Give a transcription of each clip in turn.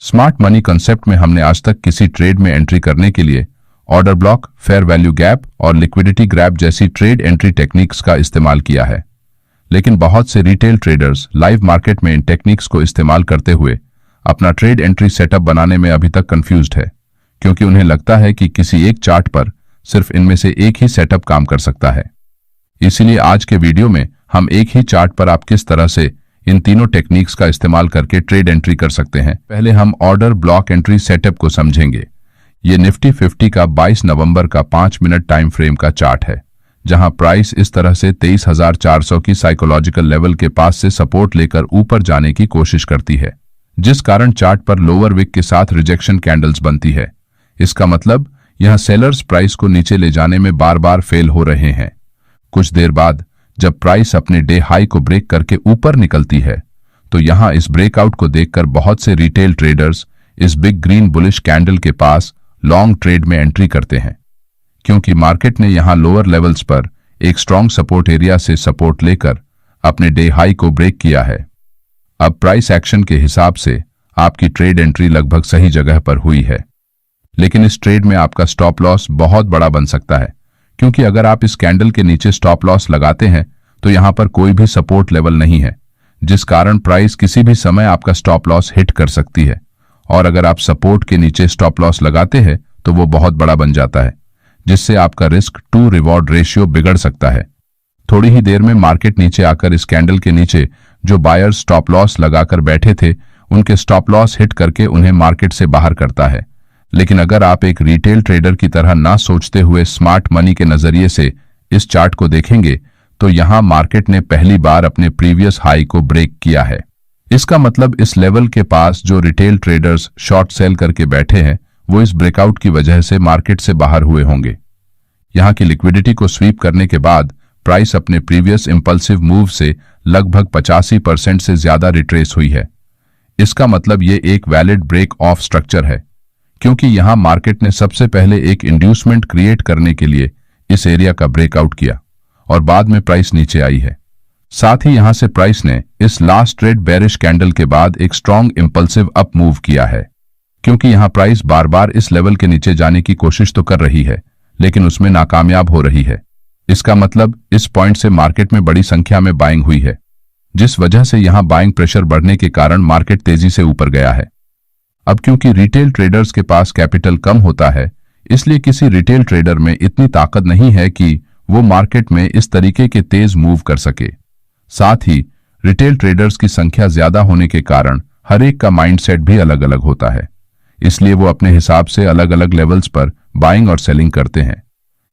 Smart money concept में हमने आज तक किसी ट्रेड में एंट्री करने के लिए order block, fair value gap और लिक्विडिटी ग्रैब जैसी ट्रेड एंट्री टेक्निक्स का इस्तेमाल किया है। लेकिन बहुत से रिटेल ट्रेडर्स लाइव मार्केट में इन टेक्निक्स को इस्तेमाल करते हुए अपना ट्रेड एंट्री सेटअप बनाने में अभी तक कंफ्यूज्ड है, क्योंकि उन्हें लगता है कि किसी एक चार्ट पर सिर्फ इनमें से एक ही सेटअप काम कर सकता है। इसीलिए आज के वीडियो में हम एक ही चार्ट पर आप किस तरह से इन तीनों टेक्निक्स का इस्तेमाल करके ट्रेड एंट्री कर सकते हैं। पहले हम ऑर्डर ब्लॉक एंट्री सेटअप को समझेंगे। ये निफ्टी 50 का 22 नवंबर का 5 मिनट टाइम फ्रेम का चार्ट है, जहां प्राइस इस तरह से 23,400 की साइकोलॉजिकल लेवल के पास से सपोर्ट लेकर ऊपर जाने की कोशिश करती है, जिस कारण चार्ट पर लोअर विक के साथ रिजेक्शन कैंडल्स बनती है। इसका मतलब यहां सेलर्स प्राइस को नीचे ले जाने में बार बार फेल हो रहे हैं। कुछ देर बाद जब प्राइस अपने डे हाई को ब्रेक करके ऊपर निकलती है, तो यहां इस ब्रेकआउट को देखकर बहुत से रिटेल ट्रेडर्स इस बिग ग्रीन बुलिश कैंडल के पास लॉन्ग ट्रेड में एंट्री करते हैं, क्योंकि मार्केट ने यहां लोअर लेवल्स पर एक स्ट्रॉन्ग सपोर्ट एरिया से सपोर्ट लेकर अपने डे हाई को ब्रेक किया है। अब प्राइस एक्शन के हिसाब से आपकी ट्रेड एंट्री लगभग सही जगह पर हुई है, लेकिन इस ट्रेड में आपका स्टॉप लॉस बहुत बड़ा बन सकता है, क्योंकि अगर आप इस कैंडल के नीचे स्टॉप लॉस लगाते हैं तो यहां पर कोई भी सपोर्ट लेवल नहीं है, जिस कारण प्राइस किसी भी समय आपका स्टॉप लॉस हिट कर सकती है। और अगर आप सपोर्ट के नीचे स्टॉप लॉस लगाते हैं तो वो बहुत बड़ा बन जाता है, जिससे आपका रिस्क टू रिवॉर्ड रेशियो बिगड़ सकता है। थोड़ी ही देर में मार्केट नीचे आकर इस कैंडल के नीचे जो बायर्स स्टॉप लॉस लगाकर बैठे थे, उनके स्टॉप लॉस हिट करके उन्हें मार्केट से बाहर करता है। लेकिन अगर आप एक रिटेल ट्रेडर की तरह ना सोचते हुए स्मार्ट मनी के नजरिए से इस चार्ट को देखेंगे, तो यहां मार्केट ने पहली बार अपने प्रीवियस हाई को ब्रेक किया है। इसका मतलब इस लेवल के पास जो रिटेल ट्रेडर्स शॉर्ट सेल करके बैठे हैं, वो इस ब्रेकआउट की वजह से मार्केट से बाहर हुए होंगे। यहां की लिक्विडिटी को स्वीप करने के बाद प्राइस अपने प्रीवियस इंपल्सिव मूव से लगभग 85% से ज्यादा रिट्रेस हुई है। इसका मतलब ये एक वैलिड ब्रेक ऑफ स्ट्रक्चर है, क्योंकि यहां मार्केट ने सबसे पहले एक इंड्यूसमेंट क्रिएट करने के लिए इस एरिया का ब्रेकआउट किया और बाद में प्राइस नीचे आई है। साथ ही यहां से प्राइस ने इस लास्ट ट्रेड बेरिश कैंडल के बाद एक स्ट्रॉन्ग इंपल्सिव अप मूव किया है, क्योंकि यहां प्राइस बार बार इस लेवल के नीचे जाने की कोशिश तो कर रही है, लेकिन उसमें नाकामयाब हो रही है। इसका मतलब इस पॉइंट से मार्केट में बड़ी संख्या में बाइंग हुई है, जिस वजह से यहां बाइंग प्रेशर बढ़ने के कारण मार्केट तेजी से ऊपर गया है। अब क्योंकि रिटेल ट्रेडर्स के पास कैपिटल कम होता है, इसलिए किसी रिटेल ट्रेडर में इतनी ताकत नहीं है कि वो मार्केट में इस तरीके के तेज मूव कर सके। साथ ही रिटेल ट्रेडर्स की संख्या ज्यादा होने के कारण हर एक का माइंडसेट भी अलग अलग होता है, इसलिए वो अपने हिसाब से अलग अलग लेवल्स पर बाइंग और सेलिंग करते हैं।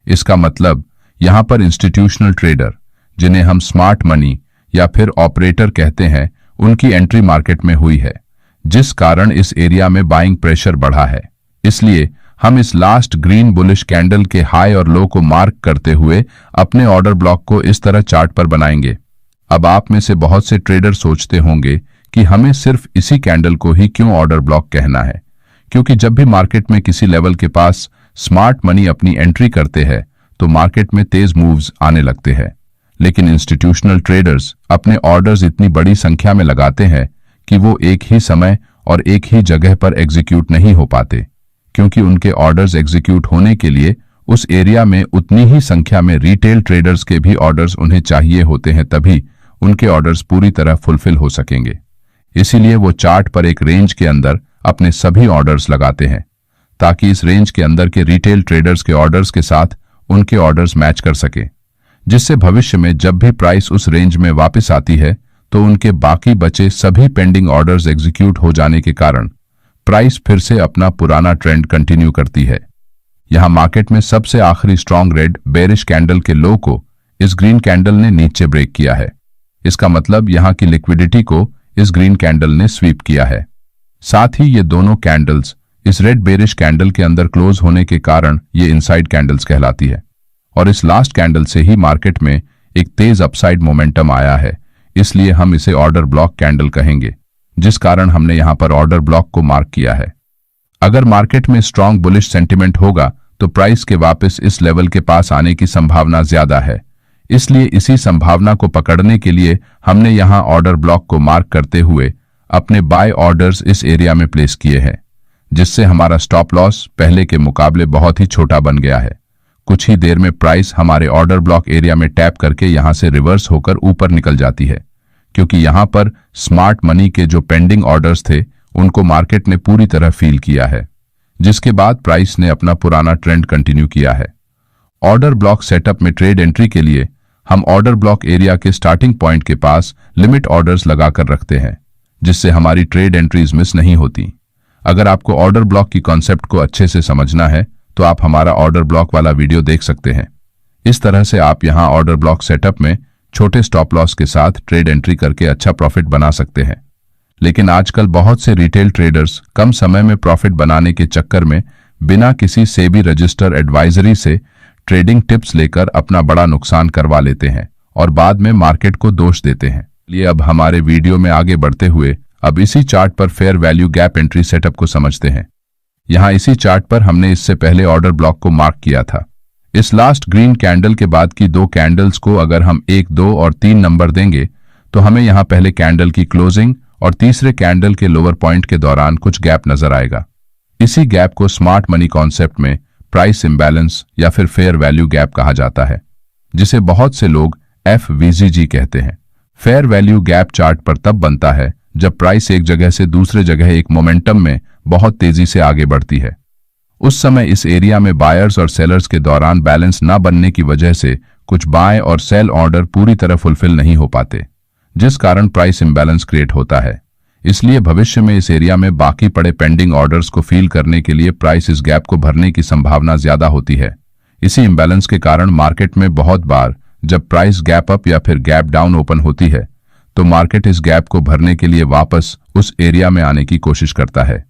इसका मतलब यहां पर इंस्टीट्यूशनल ट्रेडर, जिन्हें हम स्मार्ट मनी या फिर ऑपरेटर कहते हैं, उनकी एंट्री मार्केट में हुई है, जिस कारण इस एरिया में बाइंग प्रेशर बढ़ा है। इसलिए हम इस लास्ट ग्रीन बुलिश कैंडल के हाई और लो को मार्क करते हुए अपने ऑर्डर ब्लॉक को इस तरह चार्ट पर बनाएंगे। अब आप में से बहुत से ट्रेडर सोचते होंगे कि हमें सिर्फ इसी कैंडल को ही क्यों ऑर्डर ब्लॉक कहना है, क्योंकि जब भी मार्केट में किसी लेवल के पास स्मार्ट मनी अपनी एंट्री करते हैं तो मार्केट में तेज मूव्स आने लगते हैं। लेकिन इंस्टीट्यूशनल ट्रेडर्स अपने ऑर्डर्स इतनी बड़ी संख्या में लगाते हैं कि वो एक ही समय और एक ही जगह पर एग्जीक्यूट नहीं हो पाते, क्योंकि उनके ऑर्डर्स एग्जीक्यूट होने के लिए उस एरिया में उतनी ही संख्या में रिटेल ट्रेडर्स के भी ऑर्डर्स उन्हें चाहिए होते हैं, तभी उनके ऑर्डर्स पूरी तरह फुलफिल हो सकेंगे। इसीलिए वो चार्ट पर एक रेंज के अंदर अपने सभी ऑर्डर्स लगाते हैं, ताकि इस रेंज के अंदर के रिटेल ट्रेडर्स के ऑर्डर्स के साथ उनके ऑर्डर्स मैच कर सके, जिससे भविष्य में जब भी प्राइस उस रेंज में वापस आती है तो उनके बाकी बचे सभी पेंडिंग ऑर्डर्स एग्जीक्यूट हो जाने के कारण प्राइस फिर से अपना पुराना ट्रेंड कंटिन्यू करती है। यहां मार्केट में सबसे आखिरी स्ट्रॉन्ग रेड बेरिश कैंडल के लो को इस ग्रीन कैंडल ने नीचे ब्रेक किया है। इसका मतलब यहां की लिक्विडिटी को इस ग्रीन कैंडल ने स्वीप किया है। साथ ही ये दोनों कैंडल्स इस रेड बेरिश कैंडल के अंदर क्लोज होने के कारण ये इनसाइड कैंडल्स कहलाती है, और इस लास्ट कैंडल से ही मार्केट में एक तेज अपसाइड मोमेंटम आया है, इसलिए हम इसे ऑर्डर ब्लॉक कैंडल कहेंगे, जिस कारण हमने यहां पर ऑर्डर ब्लॉक को मार्क किया है। अगर मार्केट में स्ट्रॉन्ग बुलिश सेंटिमेंट होगा तो प्राइस के वापस इस लेवल के पास आने की संभावना ज्यादा है, इसलिए इसी संभावना को पकड़ने के लिए हमने यहां ऑर्डर ब्लॉक को मार्क करते हुए अपने बाय ऑर्डर्स इस एरिया में प्लेस किए हैं, जिससे हमारा स्टॉप लॉस पहले के मुकाबले बहुत ही छोटा बन गया है। कुछ ही देर में प्राइस हमारे ऑर्डर ब्लॉक एरिया में टैप करके यहां से रिवर्स होकर ऊपर निकल जाती है, क्योंकि यहां पर स्मार्ट मनी के जो पेंडिंग ऑर्डर्स थे उनको मार्केट ने पूरी तरह फील किया है, जिसके बाद प्राइस ने अपना पुराना ट्रेंड कंटिन्यू किया है। ऑर्डर ब्लॉक सेटअप में ट्रेड एंट्री के लिए हम ऑर्डर ब्लॉक एरिया के स्टार्टिंग पॉइंट के पास लिमिट ऑर्डर्स लगाकर रखते हैं, जिससे हमारी ट्रेड एंट्रीज मिस नहीं होती। अगर आपको ऑर्डर ब्लॉक की कॉन्सेप्ट को अच्छे से समझना है तो आप हमारा ऑर्डर ब्लॉक वाला वीडियो देख सकते हैं। इस तरह से आप यहां ऑर्डर ब्लॉक सेटअप में छोटे स्टॉप लॉस के साथ ट्रेड एंट्री करके अच्छा प्रॉफिट बना सकते हैं। लेकिन आजकल बहुत से रिटेल ट्रेडर्स कम समय में प्रॉफिट बनाने के चक्कर में बिना किसी सेबी रजिस्टर एडवाइजरी से ट्रेडिंग टिप्स लेकर अपना बड़ा नुकसान करवा लेते हैं और बाद में मार्केट को दोष देते हैं। लिए अब हमारे वीडियो में आगे बढ़ते हुए अब इसी चार्ट पर fair value gap entry setup को समझते हैं। यहां इसी चार्ट पर हमने इससे पहले ऑर्डर ब्लॉक को मार्क किया था। इस लास्ट ग्रीन कैंडल के बाद की दो कैंडल्स को अगर हम 1, 2 और 3 नंबर देंगे तो हमें यहां पहले कैंडल की क्लोजिंग और तीसरे कैंडल के लोअर पॉइंट के दौरान कुछ गैप नजर आएगा। इसी गैप को स्मार्ट मनी कॉन्सेप्ट में प्राइस इम्बैलेंस या फिर फेयर वैल्यू गैप कहा जाता है, जिसे बहुत से लोग FVGG कहते हैं। फेयर वैल्यू गैप चार्ट पर तब बनता है जब प्राइस एक जगह से दूसरे जगह एक मोमेंटम में बहुत तेजी से आगे बढ़ती है। उस समय इस एरिया में बायर्स और सेलर्स के दौरान बैलेंस न बनने की वजह से कुछ बाय और सेल ऑर्डर पूरी तरह फुलफिल नहीं हो पाते, जिस कारण प्राइस इम्बैलेंस क्रिएट होता है। इसलिए भविष्य में इस एरिया में बाकी पड़े पेंडिंग ऑर्डर्स को फील करने के लिए प्राइस इस गैप को भरने की संभावना ज्यादा होती है। इसी इम्बैलेंस के कारण मार्केट में बहुत बार जब प्राइस गैप अप या फिर गैप डाउन ओपन होती है तो मार्केट इस गैप को भरने के लिए वापस उस एरिया में आने की कोशिश करता है।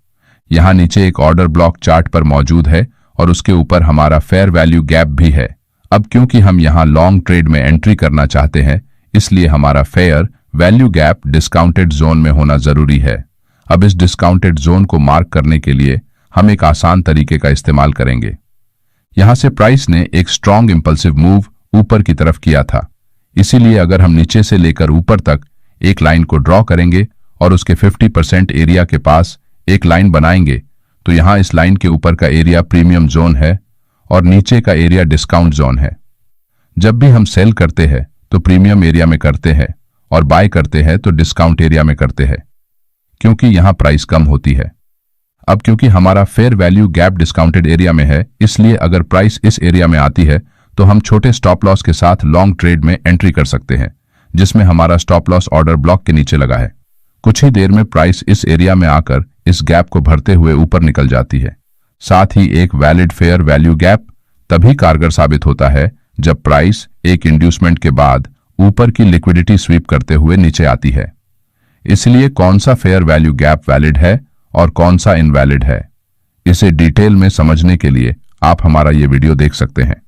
यहां नीचे एक ऑर्डर ब्लॉक चार्ट पर मौजूद है और उसके ऊपर हमारा फेयर वैल्यू गैप भी है। अब क्योंकि हम यहां लॉन्ग ट्रेड में एंट्री करना चाहते हैं, इसलिए हमारा fair value gap discounted zone में होना जरूरी है। अब इस डिस्काउंटेड जोन को मार्क करने के लिए हम एक आसान तरीके का इस्तेमाल करेंगे। यहां से प्राइस ने एक स्ट्रॉन्ग इंपल्सिव मूव ऊपर की तरफ किया था, इसीलिए अगर हम नीचे से लेकर ऊपर तक एक लाइन को ड्रॉ करेंगे और उसके 50% एरिया के पास एक लाइन बनाएंगे तो यहां इस लाइन के ऊपर का एरिया प्रीमियम जोन है और नीचे का एरिया डिस्काउंट जोन है। जब भी हम सेल करते हैं तो प्रीमियम एरिया में करते हैं और बाय करते हैं तो डिस्काउंट एरिया में करते हैं, क्योंकि यहां प्राइस कम होती है। अब क्योंकि हमारा fair value gap discounted area में है, इसलिए अगर प्राइस इस एरिया में आती है तो हम छोटे स्टॉप लॉस के साथ लॉन्ग ट्रेड में एंट्री कर सकते हैं, जिसमें हमारा स्टॉप लॉस ऑर्डर ब्लॉक के नीचे लगा है। कुछ ही देर में प्राइस इस एरिया में आकर इस गैप को भरते हुए ऊपर निकल जाती है। साथ ही एक वैलिड फेयर वैल्यू गैप तभी कारगर साबित होता है जब प्राइस एक इंड्यूसमेंट के बाद ऊपर की लिक्विडिटी स्वीप करते हुए नीचे आती है। इसलिए कौन सा फेयर वैल्यू गैप वैलिड है और कौन सा इनवैलिड है, इसे डिटेल में समझने के लिए आप हमारा ये वीडियो देख सकते हैं।